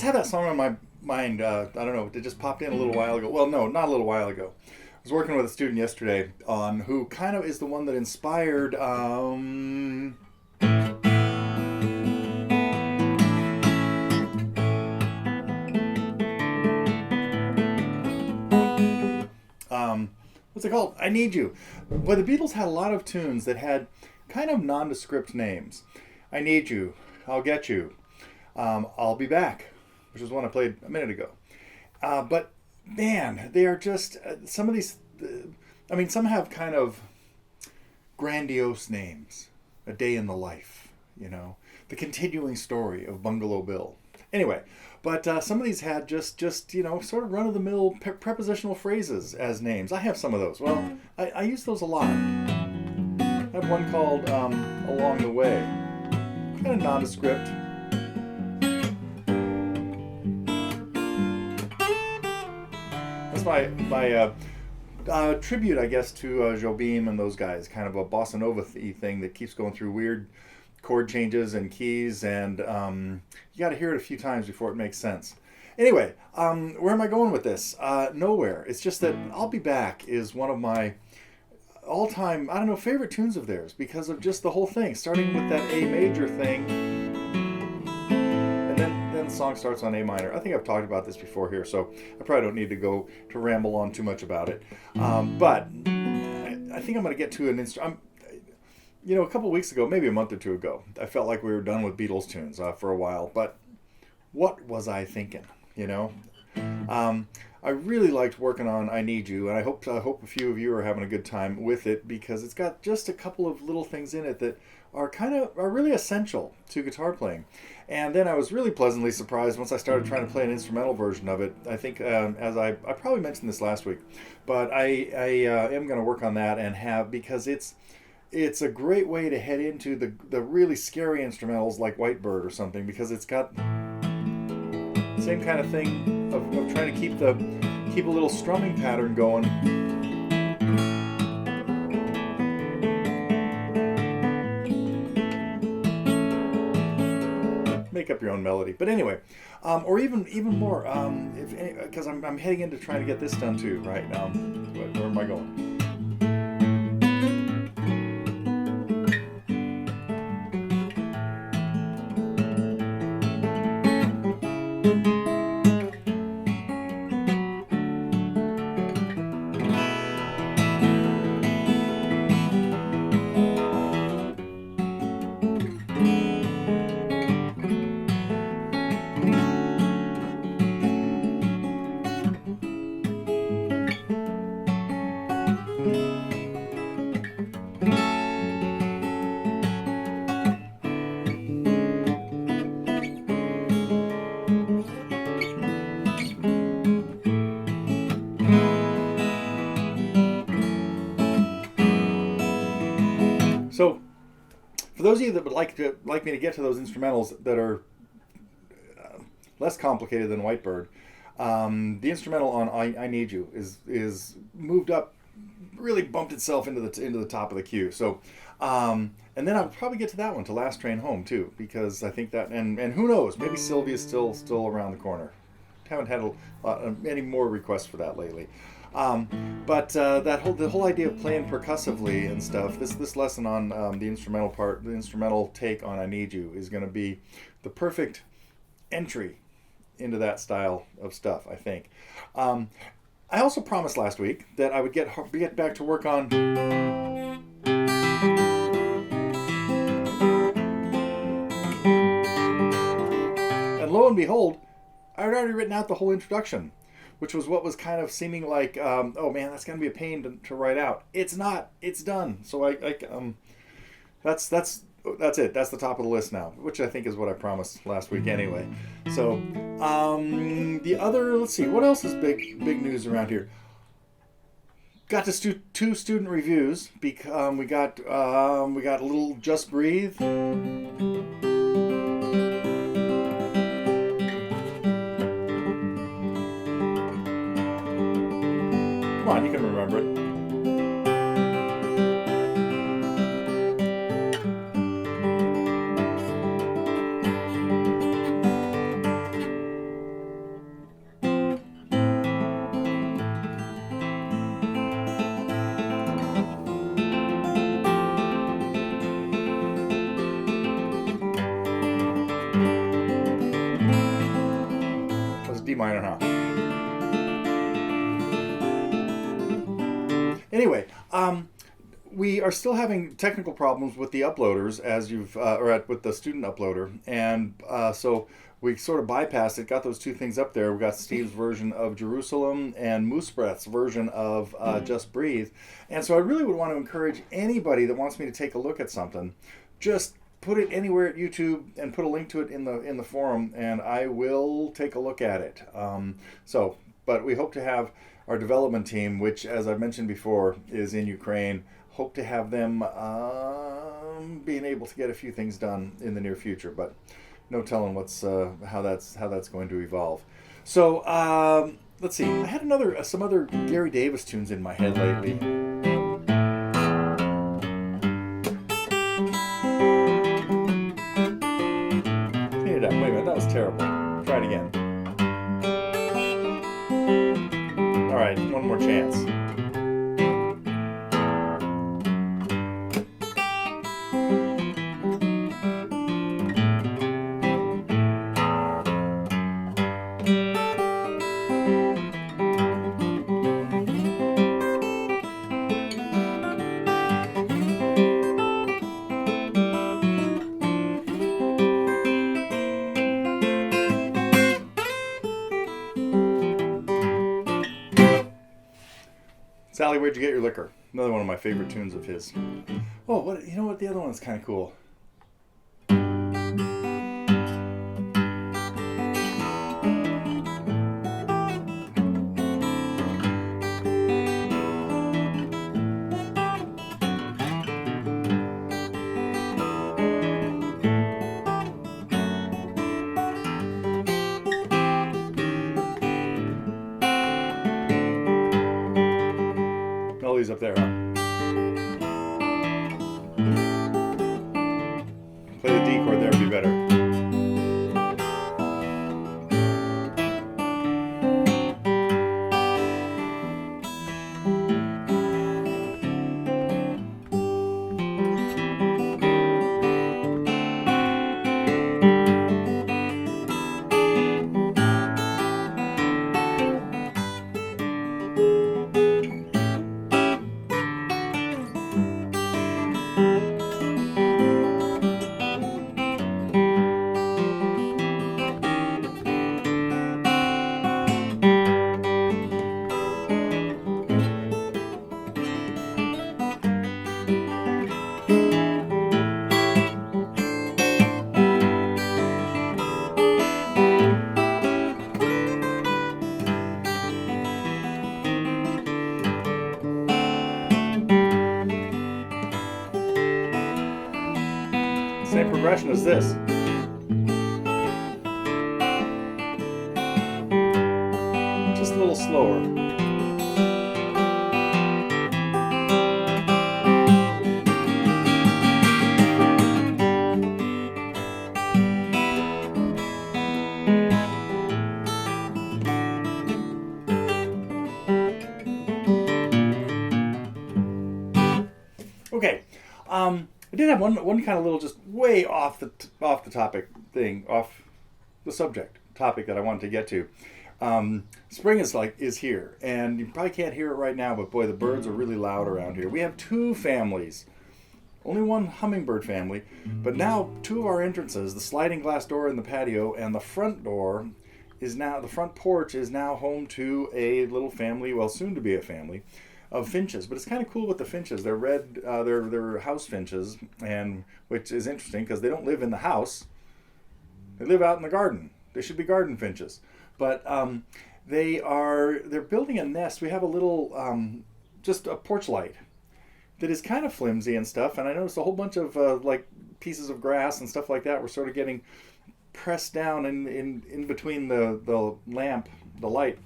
just had that song on my mind. I don't know. It just popped in a little while ago. Well, no, not a little while ago. I was working with a student yesterday on who kind of is the one that inspired. What's it called? I Need You. Well, the Beatles had a lot of tunes that had kind of nondescript names. I Need You. I'll Get You. I'll Be Back, which was one I played a minute ago. But man, they are just some of these. I mean, some have kind of grandiose names. A Day in the Life, the continuing story of Bungalow Bill. Anyway, but some of these had just sort of run of the mill prepositional phrases as names. I have some of those. Well, I use those a lot. I have one called Along the Way, kind of nondescript. That's my tribute, I guess, to Jobim and those guys. Kind of a bossa nova-y thing that keeps going through weird chord changes and keys, and you got to hear it a few times before it makes sense. Anyway, where am I going with this? Nowhere. It's just that I'll Be Back is one of my all-time, I don't know, favorite tunes of theirs because of just the whole thing, starting with that A major thing, and then the song starts on A minor. I think I've talked about this before here, so I probably don't need to go to ramble on too much about it. But I think I'm going to get to an instrument. A couple of weeks ago, maybe a month or two ago, I felt like we were done with Beatles tunes for a while. But what was I thinking? I really liked working on I Need You, and I hope a few of you are having a good time with it because it's got just a couple of little things in it that are really essential to guitar playing. And then I was really pleasantly surprised once I started trying to play an instrumental version of it. I think, as I probably mentioned this last week, but I am going to work on that because it's a great way to head into the really scary instrumentals like Whitebird or something, because it's got the same kind of thing of trying to keep a little strumming pattern going. Make up your own melody, but anyway, or even more, because I'm heading into trying to get this done too. Right now, where am I going? So, for those of you that would like me to get to those instrumentals that are less complicated than Whitebird, the instrumental on I Need You is moved up, really bumped itself into the top of the queue. So, and then I'll probably get to that one, to Last Train Home too, because I think that and who knows, maybe Sylvia's still around the corner. Haven't had any more requests for that lately. But the whole idea of playing percussively and stuff, this lesson on the instrumental take on I Need You is going to be the perfect entry into that style of stuff, I think. I also promised last week that I would get back to work on and lo and behold, I had already written out the whole introduction, which was what was kind of seeming like, oh man, that's going to be a pain to write out. It's not. It's done. So that's it. That's the top of the list now, which I think is what I promised last week anyway. So the other, let's see, what else is big news around here? Got to two student reviews. We got a little Just Breathe. Come on, you can remember it. minor, huh? Anyway, we are still having technical problems with the uploaders, as you've with the student uploader, and so we sort of bypassed it. Got those two things up there. We got Steve's version of Jerusalem and Moosebreath's version of Just Breathe, and so I really would want to encourage anybody that wants me to take a look at something, just put it anywhere at YouTube and put a link to it in the forum, and I will take a look at it. But we hope to have our development team, which, as I mentioned before, is in Ukraine. Hope to have them being able to get a few things done in the near future, but no telling how that's going to evolve. So let's see. I had some other Gary Davis tunes in my head lately. Clean it up. Wait a minute, that was terrible. Try it again. All right, one more chance. Sally, where'd you get your liquor? Another one of my favorite tunes of his. Oh, you know what? The other one's kind of cool. Up there, huh? Play the D chord there would be better. Same progression as this. Just a little slower. Okay. I did have one kind of little, just way off the topic thing, off the subject topic that I wanted to get to. Spring is here, and you probably can't hear it right now, but boy, the birds are really loud around here. We have two families, only one hummingbird family, but now two of our entrances, the sliding glass door in the patio and the front door, the front porch is now home to a little family, well, soon to be a family, of finches. But it's kind of cool with the finches. They're red, they're house finches, and which is interesting because they don't live in the house. They live out in the garden. They should be garden finches. But they're building a nest. We have a little, just a porch light that is kind of flimsy and stuff. And I noticed a whole bunch of like pieces of grass and stuff like that were sort of getting pressed down in between the lamp, the light,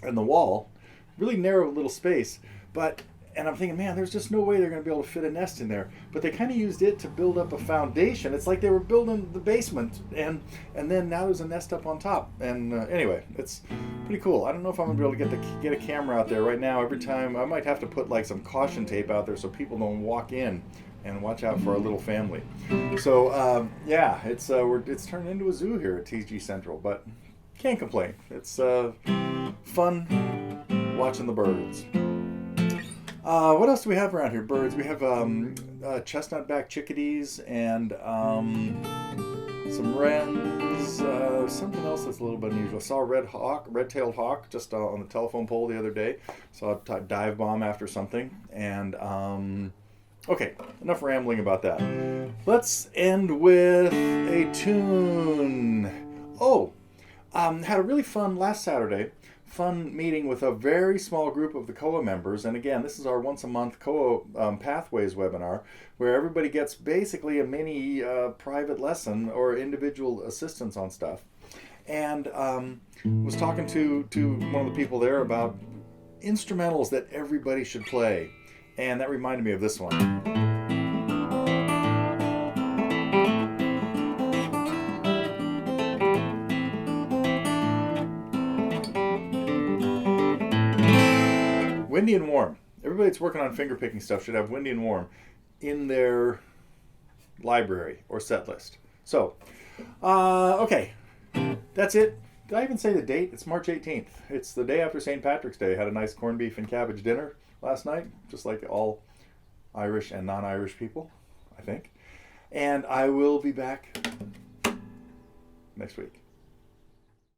and the wall. Really narrow little space, and I'm thinking, man, there's just no way they're going to be able to fit a nest in there. But they kind of used it to build up a foundation. It's like they were building the basement, and then now there's a nest up on top. And anyway, it's pretty cool. I don't know if I'm going to be able to get a camera out there right now. Every time I might have to put like some caution tape out there so people don't walk in and watch out for our little family. So yeah, it's turned into a zoo here at TG Central, but Can't complain. It's fun watching the birds. What else do we have around here? Birds. We have chestnut-backed chickadees and some wrens. Something else that's a little bit unusual. I saw a red-tailed hawk, just on the telephone pole the other day. Saw a dive bomb after something. And okay, enough rambling about that. Let's end with a tune. Oh, had a really fun last Saturday. Fun meeting with a very small group of the COA members. And again, this is our once a month COA Pathways webinar, where everybody gets basically a mini private lesson or individual assistance on stuff. And was talking to one of the people there about instrumentals that everybody should play. And that reminded me of this one. Windy and Warm. Everybody that's working on finger picking stuff should have Windy and Warm in their library or set list. So, okay, that's it. Did I even say the date? It's March 18th. It's the day after St. Patrick's Day. Had a nice corned beef and cabbage dinner last night, just like all Irish and non-Irish people, I think. And I will be back next week.